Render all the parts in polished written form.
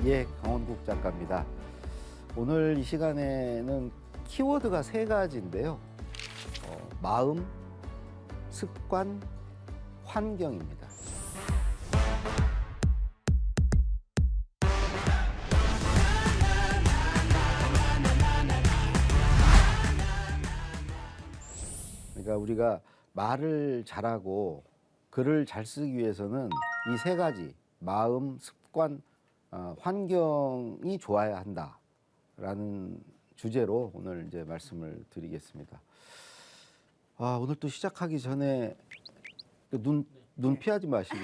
예, 강원국 작가입니다. 오늘 이 시간에는 키워드가 세 가지인데요. 마음, 습관, 환경입니다. 그러니까 우리가 말을 잘하고 글을 잘 쓰기 위해서는 이 세 가지, 마음, 습관, 환경이 좋아야 한다라는 주제로 오늘 이제 말씀을 드리겠습니다. 오늘 또 시작하기 전에 눈 피하지 마시고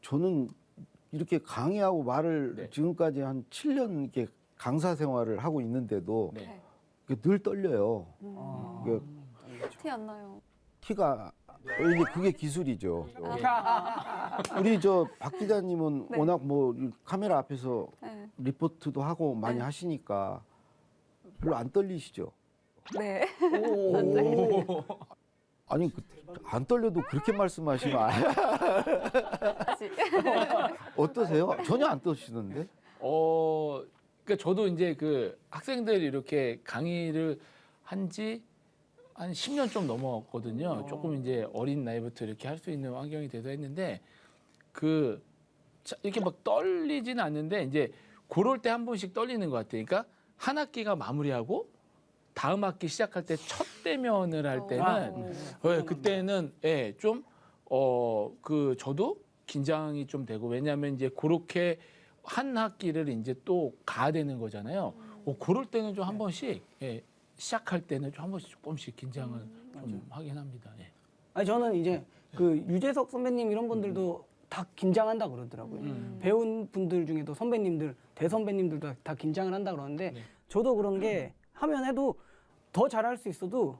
저는 이렇게 강의하고 말을 지금까지 한 7년 이렇게 강사 생활을 하고 있는데도 늘 떨려요. 티 안 나요. 티가 이게 그게 기술이죠. 우리 박 기자님은 네. 워낙 뭐 카메라 앞에서 네. 리포트도 하고 많이 네. 하시니까 별로 안 떨리시죠? 네. 아니 안 떨려도 그렇게 말씀하시면 다시. 어떠세요? 전혀 안 떨리시는데? 그러니까 저도 이제 그 학생들 이렇게 강의를 한지 한 10년 좀 넘었거든요. 조금 이제 어린 나이부터 이렇게 할 수 있는 환경이 돼서 했는데 이렇게 막 떨리지는 않는데 이제 그럴 때 한 번씩 떨리는 것 같아요. 그러니까 한 학기가 마무리하고 다음 학기 시작할 때 첫 대면을 할 때는 그때는 저도 긴장이 좀 되고 왜냐하면 이제 그렇게 한 학기를 이제 또 가야 되는 거잖아요. 그럴 때는 좀 한 번씩 시작할 때는 좀 한 번씩 조금씩 긴장을 좀 하긴 합니다. 아니 저는 이제 그 유재석 선배님 이런 분들도 다 긴장한다 그러더라고요. 배운 분들 중에도 선배님들, 대선배님들도 다 긴장을 한다 그러는데 저도 그런 게 하면 해도 더 잘할 수 있어도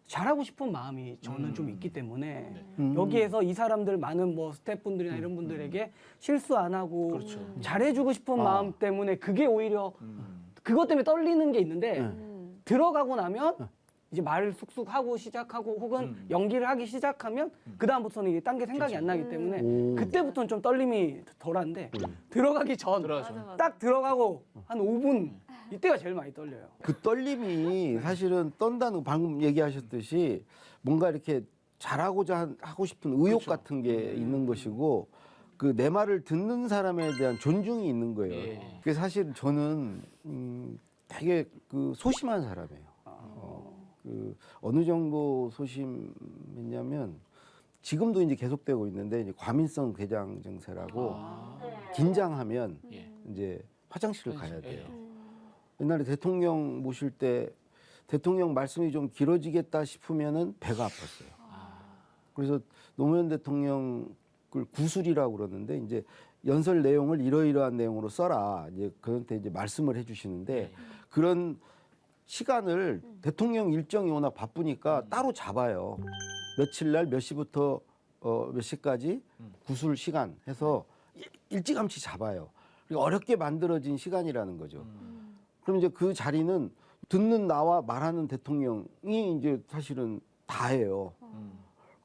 잘하고 싶은 마음이 저는 좀 있기 때문에 여기에서 이 사람들 많은 뭐 스태프분들이나 이런 분들에게 실수 안 하고 그렇죠. 잘해주고 싶은 마음 때문에 그게 오히려 그것 때문에 떨리는 게 있는데 들어가고 나면 이제 말을 쑥쑥 하고 시작하고 혹은 연기를 하기 시작하면 그 다음부터는 이게 딴 게 생각이 안 나기 때문에 그때부터는 좀 떨림이 덜한데 들어가기 전 딱 들어가고 한 5분 이때가 제일 많이 떨려요. 그 떨림이 사실은 떤다는 방금 얘기하셨듯이 뭔가 이렇게 잘하고자 하고 싶은 의욕 같은 게 있는 것이고 그 내 말을 듣는 사람에 대한 존중이 있는 거예요. 그게 사실 저는 되게 그 소심한 사람이에요. 어느 정도 소심했냐면 지금도 이제 계속되고 있는데 이제 과민성 괴장 증세라고 긴장하면 이제 화장실을 가야 돼요. 옛날에 대통령 모실 때 대통령 말씀이 좀 길어지겠다 싶으면은 배가 아팠어요. 그래서 노무현 대통령을 구술이라고 그러는데 이제 연설 내용을 이러이러한 내용으로 써라. 이제 그한테 이제 말씀을 해주시는데 그런 시간을 대통령 일정이 워낙 바쁘니까 따로 잡아요. 며칠 날 몇 시부터 몇 시까지 구술 시간 해서 일찌감치 잡아요. 그리고 어렵게 만들어진 시간이라는 거죠. 그럼 이제 그 자리는 듣는 나와 말하는 대통령이 이제 사실은 다예요.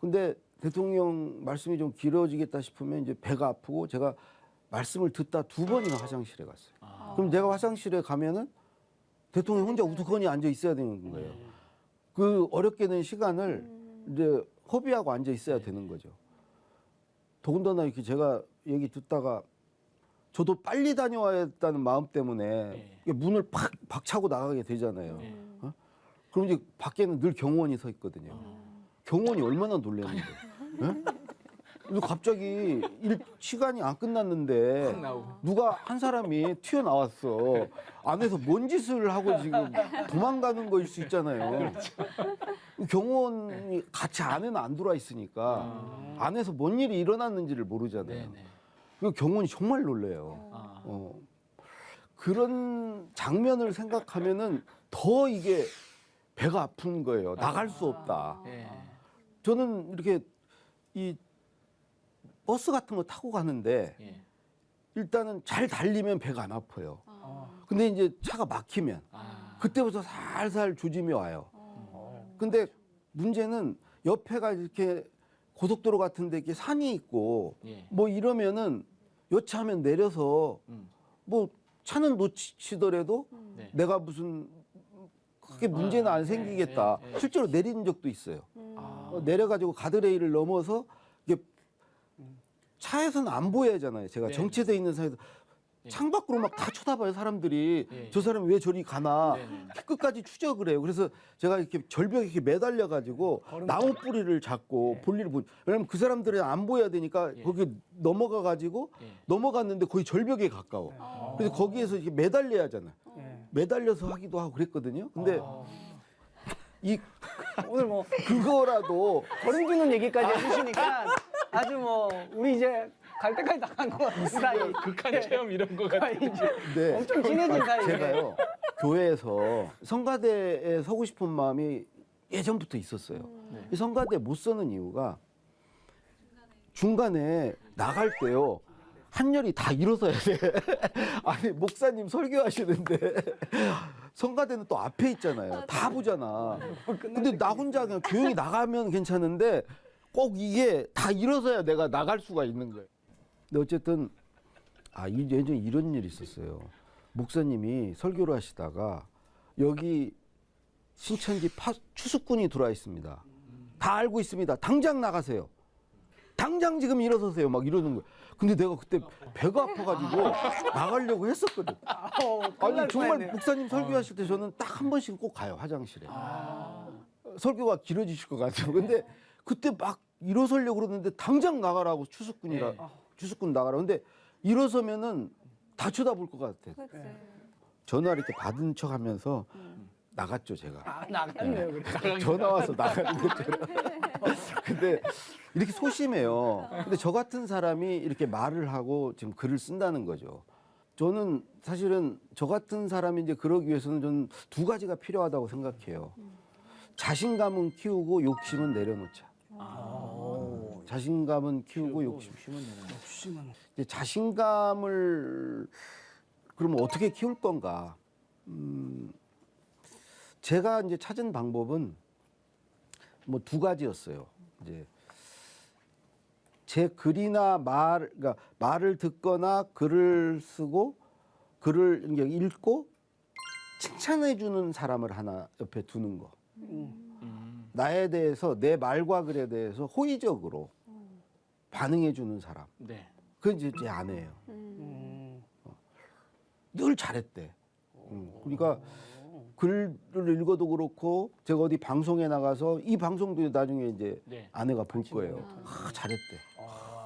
근데 대통령 말씀이 좀 길어지겠다 싶으면 이제 배가 아프고 제가 말씀을 듣다 2번이나 화장실에 갔어요. 그럼 내가 화장실에 가면은 대통령이 혼자 우두커니 앉아 있어야 되는 거예요. 그 어렵게 된 시간을 이제 허비하고 앉아 있어야 되는 거죠. 더군다나 이렇게 제가 얘기 듣다가 저도 빨리 다녀와야겠다는 마음 때문에 문을 팍 박차고 나가게 되잖아요. 그럼 이제 밖에는 늘 경호원이 서 있거든요. 경호원이 얼마나 놀랐는데. 근데 갑자기 시간이 안 끝났는데 누가 한 사람이 튀어나왔어. 안에서 뭔 짓을 하고 지금 도망가는 거일 수 있잖아요. 경호원이 같이 안에는 안 들어와 있으니까 안에서 뭔 일이 일어났는지를 모르잖아요. 그 경호원이 정말 놀래요. 그런 장면을 생각하면은 더 이게 배가 아픈 거예요. 나갈 수 없다. 저는 이렇게 이 버스 같은 거 타고 가는데 일단은 잘 달리면 배가 안 아파요. 근데 이제 차가 막히면 그때부터 살살 조짐이 와요. 근데 문제는 옆에가 이렇게 고속도로 같은데 이렇게 산이 있고 예. 뭐 이러면은 여차하면 내려서 뭐 차는 놓치더라도 네. 내가 무슨 크게 문제는 안 생기겠다. 예, 예. 실제로 내린 적도 있어요. 아. 내려가지고 가드레일을 넘어서 이게 차에서는 안 보여야잖아요. 제가 네, 정체돼 있는 사이에서 창밖으로 막 다 쳐다봐요 사람들이. 예. 저 사람이 왜 저리 가나. 네, 네. 끝까지 추적을 해요. 그래서 제가 이렇게 절벽에 이렇게 매달려 가지고 나무 뿌리를 잡고 볼일을 보. 왜냐면 그 사람들은 안 보여야 되니까 예. 거기 넘어가 가지고 예. 넘어갔는데 거의 절벽에 가까워. 그래서 거기에서 이렇게 매달려야 하잖아. 예. 매달려서 하기도 하고 그랬거든요. 근데 이 오늘 뭐 그거라도 거름 주는 얘기까지 해주시니까 아주 뭐 우리 이제 갈 때까지 나간 것 같은 사이. 극한 체험 이런 거 같아요. 네. 엄청 친해진 사이. 제가요 교회에서 성가대에 서고 싶은 마음이 예전부터 있었어요. 이 성가대 못 서는 이유가 중간에 나갈 때요 한열이 다 일어서야 돼. 아니 목사님 설교하시는데 성가대는 또 앞에 있잖아요. 다 보잖아. 근데 나 혼자 그냥 조용히 나가면 괜찮은데 꼭 이게 다 일어서야 내가 나갈 수가 있는 거예요. 근데 어쨌든 예전에 이런 일이 있었어요. 목사님이 설교를 하시다가 여기 신천지 추수꾼이 들어와 있습니다. 다 알고 있습니다. 당장 나가세요. 당장 지금 일어서세요. 막 이러는 거예요. 근데 내가 그때 배가 아파가지고 나가려고 했었거든. 아니 정말 목사님 설교하실 때 저는 딱 한 번씩은 꼭 가요 화장실에. 설교가 길어지실 것 같아요. 근데 그때 막 일어서려고 그러는데 당장 나가라고 추수꾼 나가라. 근데 일어서면은 다 쳐다볼 것 같아. 그치. 전화 이렇게 받은 척하면서 나갔죠 제가. 나갔네요. 그래. 전화 와서 나가는 것처럼. 근데 이렇게 소심해요. 근데 저 같은 사람이 이렇게 말을 하고 지금 글을 쓴다는 거죠. 저는 사실은 저 같은 사람이 이제 그러기 위해서는 저는 두 가지가 필요하다고 생각해요. 자신감은 키우고 욕심은 내려놓자. 자신감은 키우고 욕심은 내려놓자. 이제 자신감을 그러면 어떻게 키울 건가? 제가 이제 찾은 방법은 뭐 두 가지였어요. 이제 제 글이나 그러니까 말을 듣거나 글을 쓰고 글을 이제 읽고 칭찬해 주는 사람을 하나 옆에 두는 거. 나에 대해서 내 말과 글에 대해서 호의적으로 반응해 주는 사람. 네. 그건 이제 제 아내예요. 늘 잘했대. 그러니까 글을 읽어도 그렇고 제가 어디 방송에 나가서 이 방송도 나중에 이제 네. 아내가 볼 거예요. 잘했대.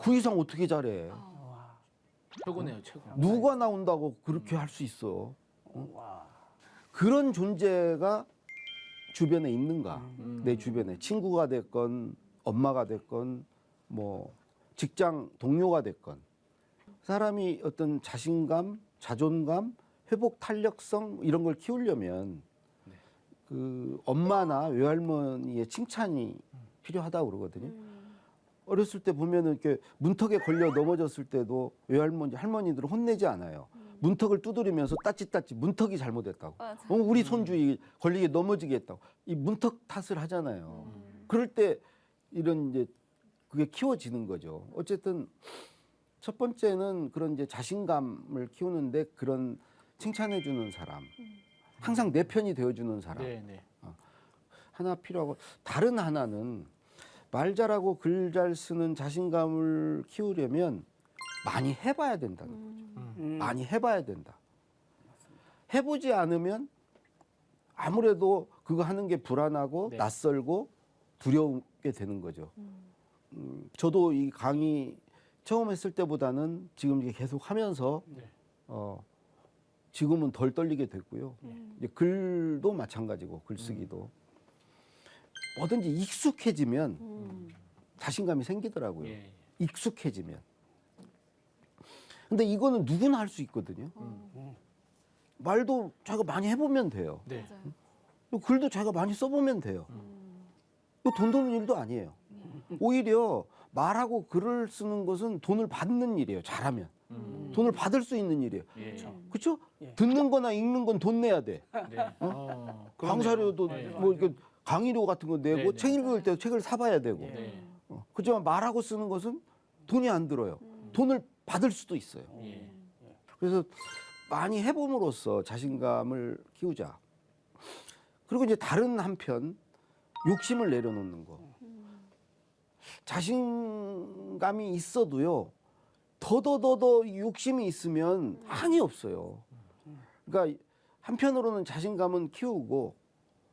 그 이상 어떻게 잘해? 최고네요, 최고. 누가 나온다고 그렇게 할 수 있어? 그런 존재가 주변에 있는가? 내 주변에 친구가 됐건 엄마가 됐건 뭐 직장 동료가 됐건 사람이 어떤 자신감, 자존감, 회복 탄력성 이런 걸 키우려면 그 엄마나 외할머니의 칭찬이 필요하다고 그러거든요. 어렸을 때 보면은 이렇게 문턱에 걸려 넘어졌을 때도 외할머니, 할머니들은 혼내지 않아요. 문턱을 두드리면서 따찌따찌 문턱이 잘못했다고. 맞아. 우리 손주 걸리게 넘어지게 했다고. 이 문턱 탓을 하잖아요. 그럴 때 이런 이제 그게 키워지는 거죠. 어쨌든 첫 번째는 그런 이제 자신감을 키우는데 그런 칭찬해주는 사람, 항상 내 편이 되어주는 사람 네, 네. 하나 필요하고 다른 하나는 말 잘하고 글 잘 쓰는 자신감을 키우려면 많이 해봐야 된다는 거죠. 많이 해봐야 된다. 해보지 않으면 아무래도 그거 하는 게 불안하고 네. 낯설고 두려우게 되는 거죠. 저도 이 강의 처음 했을 때보다는 지금 이게 계속 하면서 네. 지금은 덜 떨리게 됐고요. 이제 글도 마찬가지고 글쓰기도 뭐든지 익숙해지면 자신감이 생기더라고요. 예. 익숙해지면. 근데 이거는 누구나 할 수 있거든요. 말도 자기가 많이 해보면 돼요. 네. 맞아요. 또 글도 자기가 많이 써보면 돼요. 이거 돈 드는 일도 아니에요. 오히려 말하고 글을 쓰는 것은 돈을 받는 일이에요. 잘하면. 돈을 받을 수 있는 일이에요. 예. 그렇죠? 예. 듣는 거나 읽는 건 돈 내야 돼. 네. 강사료도 네. 뭐 이렇게 강의료 같은 거 내고 네, 네. 책 읽을 때 책을 사봐야 되고. 네. 그렇지만 말하고 쓰는 것은 돈이 안 들어요. 돈을 받을 수도 있어요. 예. 그래서 많이 해봄으로써 자신감을 키우자. 그리고 이제 다른 한편 욕심을 내려놓는 거. 자신감이 있어도요. 더더더더 욕심이 있으면 항이 없어요. 그러니까 한편으로는 자신감은 키우고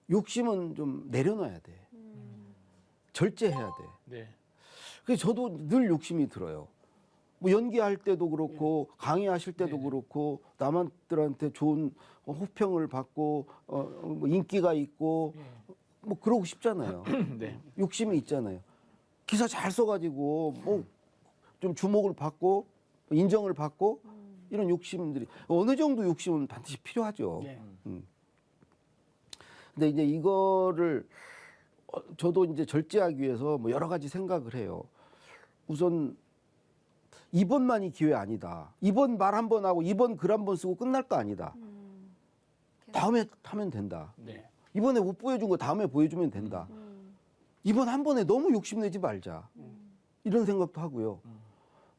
욕심은 좀 내려놔야 돼. 절제해야 돼. 네. 그래서 저도 늘 욕심이 들어요. 뭐 연기할 때도 그렇고 강의하실 때도 그렇고 남한들한테 좋은 호평을 받고 뭐 인기가 있고 뭐 그러고 싶잖아요. 네. 욕심이 있잖아요. 기사 잘 써가지고 뭐 좀 주목을 받고 인정을 받고 이런 욕심들이 어느 정도 욕심은 반드시 필요하죠. 예. 근데 이제 이거를 저도 이제 절제하기 위해서 뭐 여러 가지 생각을 해요. 우선 이번만이 기회 아니다. 이번 말 한 번 하고 이번 글 한 번 쓰고 끝날 거 아니다. 다음에 하면 된다. 네. 이번에 못 보여준 거 다음에 보여주면 된다. 이번 한 번에 너무 욕심내지 말자. 이런 생각도 하고요.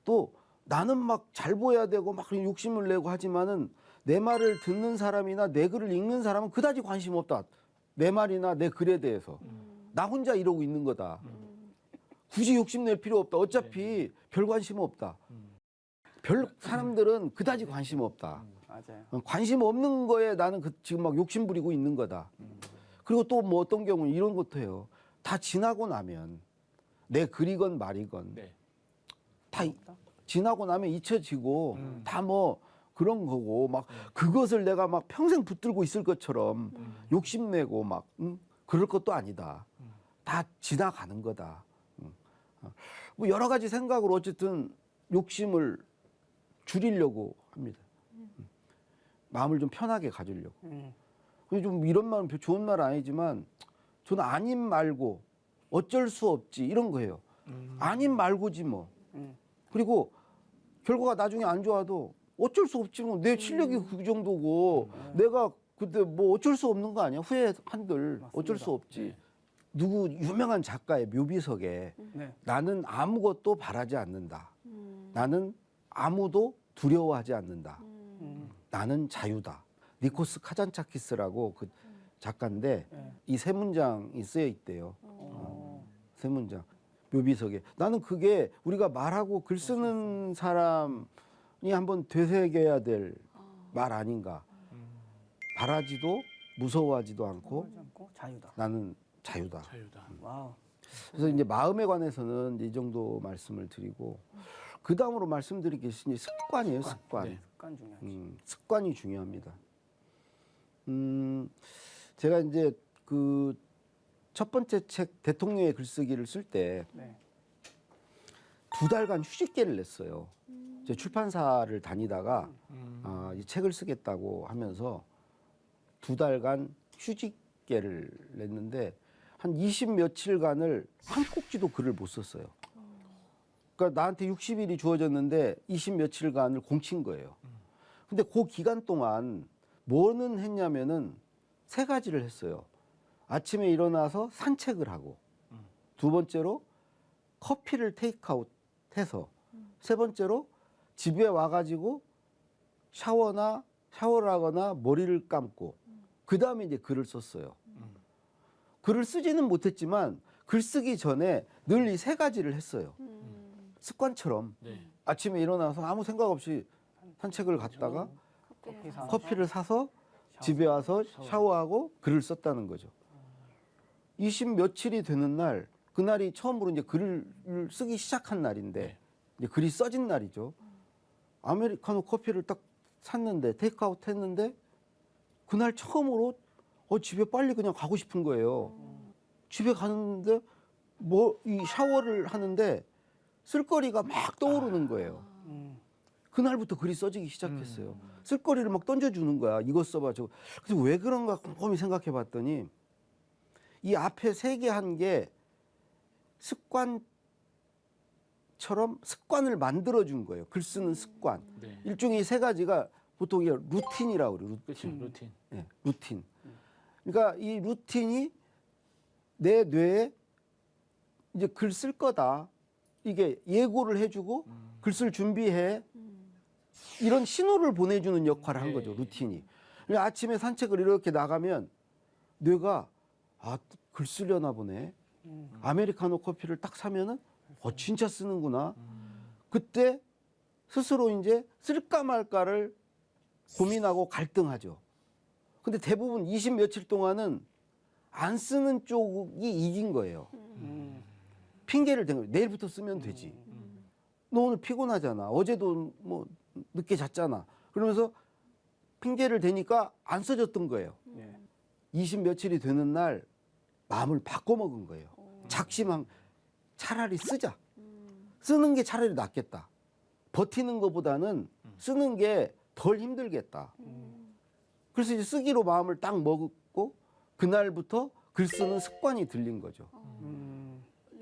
또 나는 막 잘 보여야 되고 막 욕심을 내고 하지만은 내 말을 듣는 사람이나 내 글을 읽는 사람은 그다지 관심 없다. 내 말이나 내 글에 대해서. 나 혼자 이러고 있는 거다. 굳이 욕심낼 필요 없다. 어차피 별 관심 없다. 별 사람들은 그다지 관심 없다. 맞아요. 관심 없는 거에 나는 지금 막 욕심 부리고 있는 거다. 그리고 또 뭐 어떤 경우는 이런 것도 해요. 다 지나고 나면 내 글이건 말이건 네. 다 지나고 나면 잊혀지고 다 뭐 그런 거고 막 그것을 내가 막 평생 붙들고 있을 것처럼 욕심내고 막 그럴 것도 아니다. 다 지나가는 거다. 뭐 여러 가지 생각으로 어쨌든 욕심을 줄이려고 합니다. 마음을 좀 편하게 가지려고. 좀 이런 말은 좋은 말 아니지만 저는 아님 말고 어쩔 수 없지 이런 거예요. 아님 말고지 뭐. 그리고 결과가 나중에 안 좋아도 어쩔 수 없지 뭐. 내 실력이 그 정도고 내가 그때 뭐 어쩔 수 없는 거 아니야. 후회 한들 어쩔 수 없지. 누구 유명한 작가의 묘비석에 네. 나는 아무것도 바라지 않는다. 나는 아무도 두려워하지 않는다. 나는 자유다. 니코스 카잔차키스라고 그 작가인데 이 세 문장이 쓰여 있대요. 세 문장. 묘비석에. 나는 그게 우리가 말하고 글 쓰는 사람이 한번 되새겨야 될 말 아닌가. 바라지도 무서워하지도 않고 자유다. 나는 자유다. 자유다. 와우. 그래서 이제 마음에 관해서는 이제 이 정도 말씀을 드리고 그 다음으로 말씀드릴 게 이제 습관이에요. 습관. 네. 습관 중요하지. 습관이 중요합니다. 제가 이제 그 첫 번째 책 대통령의 글쓰기를 쓸 때 네. 2달간 휴직계를 냈어요. 제 출판사를 다니다가 이 책을 쓰겠다고 하면서 2달간 휴직계를 냈는데 한 20 며칠간을 한 꼭지도 글을 못 썼어요. 그러니까 나한테 60일이 주어졌는데 20 며칠간을 공친 거예요. 근데 그 기간 동안 뭐는 했냐면은 3가지를 했어요. 아침에 일어나서 산책을 하고, 2번째로 커피를 테이크아웃 해서, 3번째로 집에 와가지고 샤워를 하거나 머리를 감고, 그 다음에 이제 글을 썼어요. 글을 쓰지는 못했지만 글 쓰기 전에 늘 이 3가지를 했어요. 습관처럼 네. 아침에 일어나서 아무 생각 없이 산책을 갔다가 커피를 사서 집에 와서 샤워하고 글을 썼다는 거죠. 20 며칠이 되는 날, 그날이 처음으로 이제 글을 쓰기 시작한 날인데 이제 글이 써진 날이죠. 아메리카노 커피를 딱 샀는데 테이크아웃 했는데 그날 처음으로 집에 빨리 그냥 가고 싶은 거예요. 집에 가는데 뭐 이 샤워를 하는데 쓸거리가 막 떠오르는 거예요. 그날부터 글이 써지기 시작했어요. 쓸거리를 막 던져주는 거야. 이거 써봐. 저거. 그래서 왜 그런가 곰곰이 생각해 봤더니 이 앞에 3개 한 게 습관처럼 습관을 만들어준 거예요. 글 쓰는 습관. 네. 일종의 3가지가 보통 이게 루틴이라고 그래요. 그렇죠. 루틴. 네, 루틴. 그러니까 이 루틴이 내 뇌에 이제 글 쓸 거다. 이게 예고를 해주고 글 쓸 준비해. 이런 신호를 보내주는 역할을 한 거죠, 루틴이. 그러니까 아침에 산책을 이렇게 나가면 뇌가 글 쓰려나 보네. 아메리카노 커피를 딱 사면은 진짜 쓰는구나. 그때 스스로 이제 쓸까 말까를 고민하고 갈등하죠. 근데 대부분 20 며칠 동안은 안 쓰는 쪽이 이긴 거예요. 핑계를 댄 거예요. 내일부터 쓰면 되지. 너 오늘 피곤하잖아. 어제도 뭐 늦게 잤잖아. 그러면서 핑계를 대니까 안 써졌던 거예요. 20 며칠이 되는 날 마음을 바꿔먹은 거예요. 작심한 차라리 쓰자. 쓰는 게 차라리 낫겠다. 버티는 것보다는 쓰는 게 덜 힘들겠다. 그래서 이제 쓰기로 마음을 딱 먹었고 그날부터 글 쓰는 습관이 들린 거죠.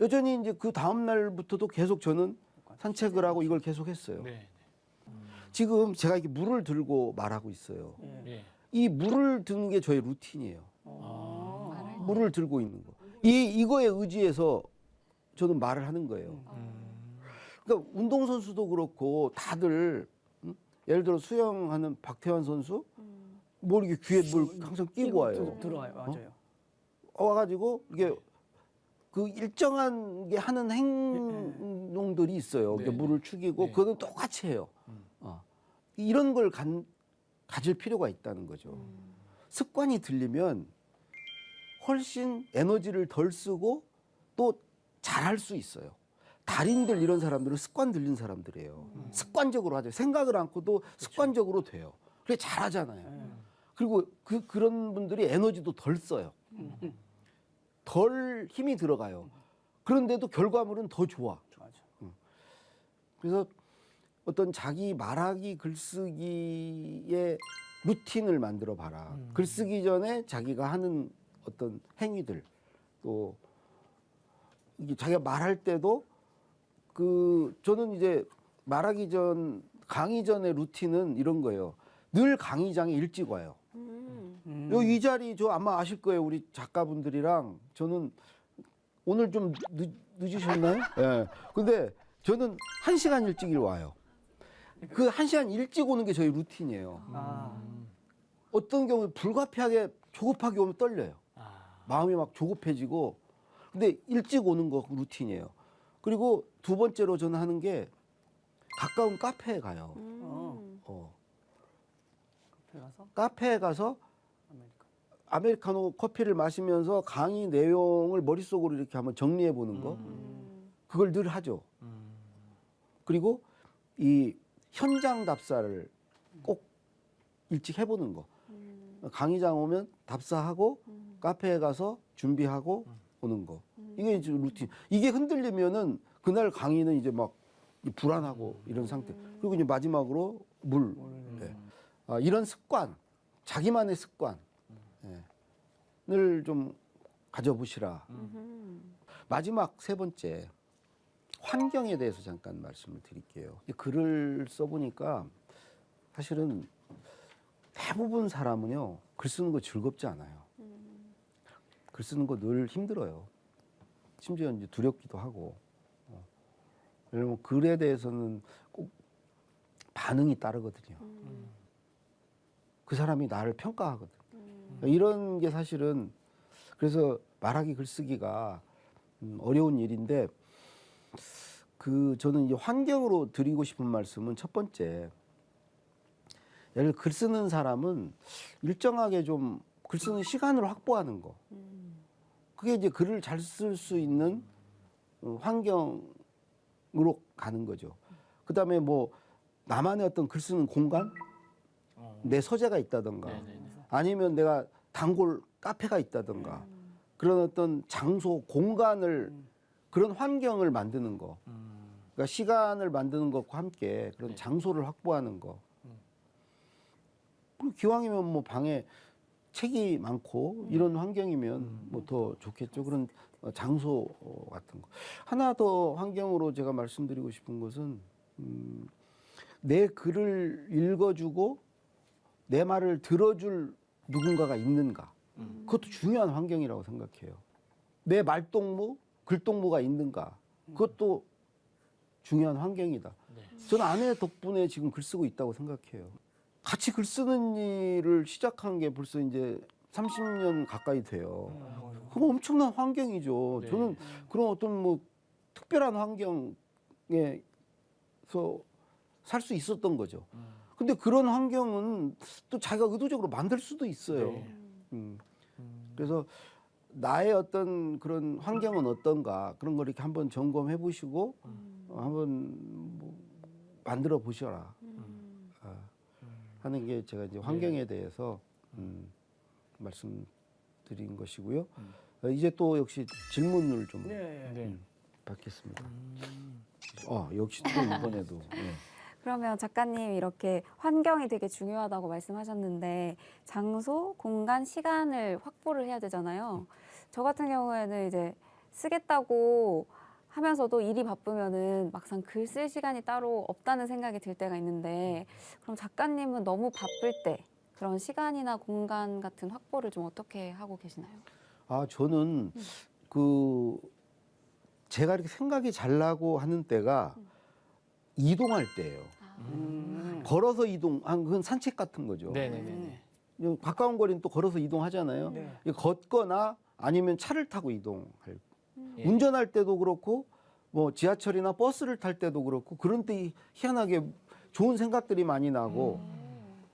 여전히 이제 그 다음 날부터도 계속 저는 산책을 하고 이걸 계속 했어요. 네. 지금 제가 이렇게 물을 들고 말하고 있어요. 네. 이 물을 드는 게 저의 루틴이에요. 아. 물을 들고 있는 거. 이거에 의지해서 저는 말을 하는 거예요. 그러니까 운동선수도 그렇고 다들 예를 들어 수영하는 박태환 선수 뭐 이렇게 귀에 뭘 항상 끼고 와요. 들어와요. 맞아요. 와가지고 이게 그 일정한 게 하는 행동들이 있어요. 네. 물을 축이고 네. 그거는 똑같이 해요. 이런 걸 가질 필요가 있다는 거죠. 습관이 들리면 훨씬 에너지를 덜 쓰고 또 잘할 수 있어요. 달인들 이런 사람들은 습관 들린 사람들이에요. 습관적으로 하죠. 생각을 않고도 습관적으로 돼요. 그래 잘하잖아요. 그리고 그런 분들이 에너지도 덜 써요. 덜 힘이 들어가요. 그런데도 결과물은 더 좋아. 맞아. 그래서 어떤 자기 말하기 글쓰기의 루틴을 만들어 봐라. 글쓰기 전에 자기가 하는 어떤 행위들 또 이게 자기가 말할 때도 저는 이제 말하기 전 강의 전의 루틴은 이런 거예요. 늘 강의장에 일찍 와요. 이 자리 저 아마 아실 거예요. 우리 작가분들이랑 저는 오늘 좀 늦으셨나요? 예. 근데 저는 1시간 일찍 와요. 그 1시간 일찍 오는 게 저희 루틴이에요. 어떤 경우에 불가피하게 조급하게 오면 떨려요. 마음이 막 조급해지고. 근데 일찍 오는 거 루틴이에요. 그리고 두 번째로 저는 하는 게 가까운 카페에 가요. 카페 가서 카페에 가서 아메리카노. 아메리카노 커피를 마시면서 강의 내용을 머릿속으로 이렇게 한번 정리해 보는 거. 그걸 늘 하죠. 그리고 이 현장 답사를 꼭 일찍 해보는 거. 강의장 오면 답사하고 카페에 가서 준비하고 오는 거. 이게 이제 루틴. 이게 흔들리면은 그날 강의는 이제 막 불안하고 이런 상태. 그리고 이제 마지막으로 물. 네. 이런 습관, 자기만의 습관을 좀 가져보시라. 마지막 세 번째, 환경에 대해서 잠깐 말씀을 드릴게요. 이 글을 써보니까 사실은 대부분 사람은요, 글 쓰는 거 즐겁지 않아요. 글 쓰는 거 늘 힘들어요. 심지어 이제 두렵기도 하고. 왜냐면 글에 대해서는 꼭 반응이 따르거든요. 그 사람이 나를 평가하거든. 이런 게 사실은 그래서 말하기 글쓰기가 어려운 일인데 저는 이제 환경으로 드리고 싶은 말씀은 첫 번째, 예를 들어 글 쓰는 사람은 일정하게 좀 글 쓰는 시간을 확보하는 거. 그게 이제 글을 잘 쓸 수 있는 환경으로 가는 거죠. 그다음에 뭐 나만의 어떤 글 쓰는 공간, 내 서재가 있다던가, 아니면 내가 단골 카페가 있다던가, 그런 어떤 장소, 공간을 그런 환경을 만드는 거. 그러니까 시간을 만드는 것과 함께 그런 장소를 확보하는 거. 그리고 기왕이면 뭐 방에 책이 많고 이런 환경이면 뭐 더 좋겠죠. 그런 장소 같은 거. 하나 더 환경으로 제가 말씀드리고 싶은 것은 내 글을 읽어주고 내 말을 들어줄 누군가가 있는가. 그것도 중요한 환경이라고 생각해요. 내 말동무, 글동무가 있는가? 그것도 중요한 환경이다. 네. 저는 아내 덕분에 지금 글 쓰고 있다고 생각해요. 같이 글 쓰는 일을 시작한 게 벌써 이제 30년 가까이 돼요. 그럼 엄청난 환경이죠. 네. 저는 그런 어떤 뭐 특별한 환경에서 살 수 있었던 거죠. 근데 그런 환경은 또 자기가 의도적으로 만들 수도 있어요. 네. 그래서 나의 어떤 그런 환경은 어떤가 그런 걸 이렇게 한번 점검해 보시고 한번 뭐 만들어 보셔라 하는 게 제가 이제 환경에 대해서 말씀드린 것이고요. 이제 또 역시 질문을 좀 네. 받겠습니다. 역시 또 이번에도. 네. 그러면 작가님 이렇게 환경이 되게 중요하다고 말씀하셨는데 장소, 공간, 시간을 확보를 해야 되잖아요. 저 같은 경우에는 이제 쓰겠다고 하면서도 일이 바쁘면은 막상 글 쓸 시간이 따로 없다는 생각이 들 때가 있는데 그럼 작가님은 너무 바쁠 때 그런 시간이나 공간 같은 확보를 좀 어떻게 하고 계시나요? 저는 제가 이렇게 생각이 잘 나고 하는 때가 이동할 때예요. 걸어서 그건 산책 같은 거죠. 네네네. 가까운 거리는 또 걸어서 이동하잖아요. 네. 걷거나 아니면 차를 타고 이동할. 예. 운전할 때도 그렇고 뭐 지하철이나 버스를 탈 때도 그렇고 그런 때 희한하게 좋은 생각들이 많이 나고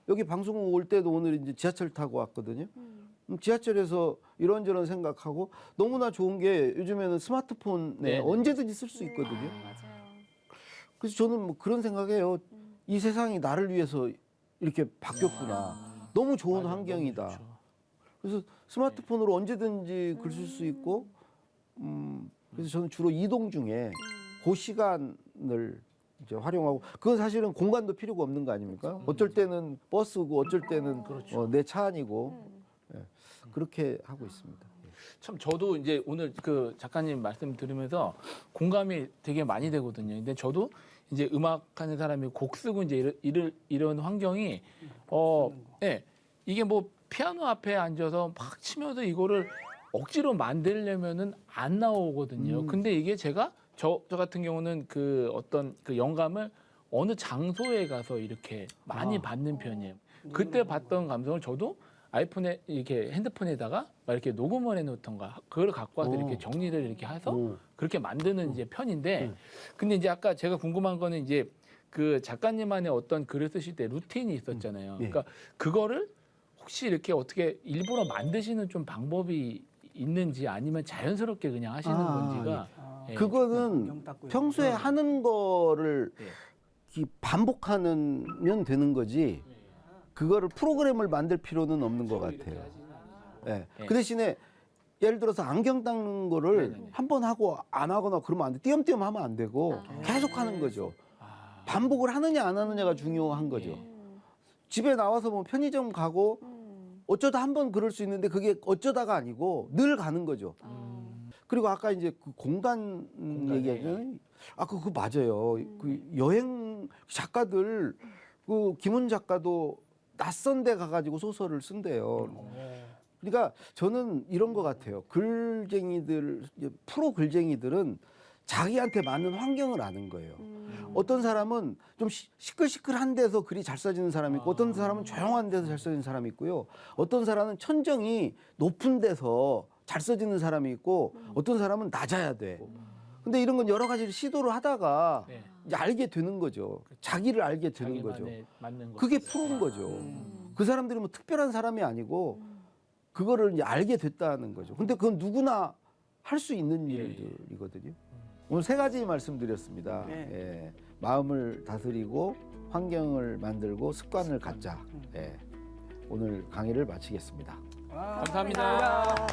여기 방송국 올 때도 오늘 이제 지하철 타고 왔거든요. 지하철에서 이런저런 생각하고 너무나 좋은 게 요즘에는 스마트폰에 네네. 언제든지 쓸 수 있거든요. 맞아요. 그래서 저는 뭐 그런 생각해요. 이 세상이 나를 위해서 이렇게 바뀌었구나. 너무 좋은 맞아요. 환경이다. 너무 좋죠. 그래서 스마트폰으로 언제든지 글 쓸 수 있고, 그래서 저는 주로 이동 중에 그 시간을 이제 활용하고, 그건 사실은 공간도 필요가 없는 거 아닙니까? 어쩔 때는 버스고, 어쩔 때는 내 차 안이고, 예, 그렇게 하고 있습니다. 참 저도 이제 오늘 그 작가님 말씀 들으면서 공감이 되게 많이 되거든요. 근데 저도 이제 음악하는 사람이 곡 쓰고 이제 이런 환경이 예, 이게 뭐 피아노 앞에 앉아서 막 치면서 이거를 억지로 만들려면은 안 나오거든요. 근데 이게 제가 저 같은 경우는 그 어떤 그 영감을 어느 장소에 가서 이렇게 많이 받는 편이에요. 그때 봤던 감성을 저도 아이폰에 이렇게 핸드폰에다가 막 이렇게 녹음을 해놓던가 그걸 갖고 와서 이렇게 정리를 이렇게 해서 그렇게 만드는 이제 편인데 근데 이제 아까 제가 궁금한 거는 이제 그 작가님만의 어떤 글을 쓰실 때 루틴이 있었잖아요. 그러니까 그거를 혹시 이렇게 어떻게 일부러 만드시는 좀 방법이 있는지 아니면 자연스럽게 그냥 하시는 건지가 예. 그거는 평소에 하는 거를 반복하면 되는 거지, 그거를 프로그램을 만들 필요는 없는 것 같아요. 예. 그 대신에 예를 들어서 안경 닦는 거를 한 번 하고 안 하거나 그러면 안 돼. 띄엄띄엄 하면 안 되고 계속 하는 거죠. 반복을 하느냐 안 하느냐가 중요한 거죠. 집에 나와서 뭐 편의점 가고 어쩌다 한 번 그럴 수 있는데 그게 어쩌다가 아니고 늘 가는 거죠. 그리고 아까 이제 그 공간 얘기하잖아요. 그거 맞아요. 그 여행 작가들, 그 김훈 작가도 낯선 데 가가지고 소설을 쓴대요. 그러니까 저는 이런 것 같아요. 프로 글쟁이들은 자기한테 맞는 환경을 아는 거예요. 어떤 사람은 좀 시끌시끌한 데서 글이 잘 써지는 사람이 있고, 어떤 사람은 조용한 데서 잘 써지는 사람이 있고요. 어떤 사람은 천정이 높은 데서 잘 써지는 사람이 있고, 어떤 사람은 낮아야 돼. 근데 이런 건 여러 가지를 시도를 하다가 네. 이제 알게 되는 거죠. 자기를 알게 되는 거죠. 자기만의 맞는 거. 그게 프로인 거죠. 그 사람들이 뭐 특별한 사람이 아니고 그거를 이제 알게 됐다는 거죠. 근데 그건 누구나 할 수 있는 일들이거든요. 오늘 3가지 말씀드렸습니다. 네. 예, 마음을 다스리고 환경을 만들고 습관을 갖자. 예, 오늘 강의를 마치겠습니다. 감사합니다.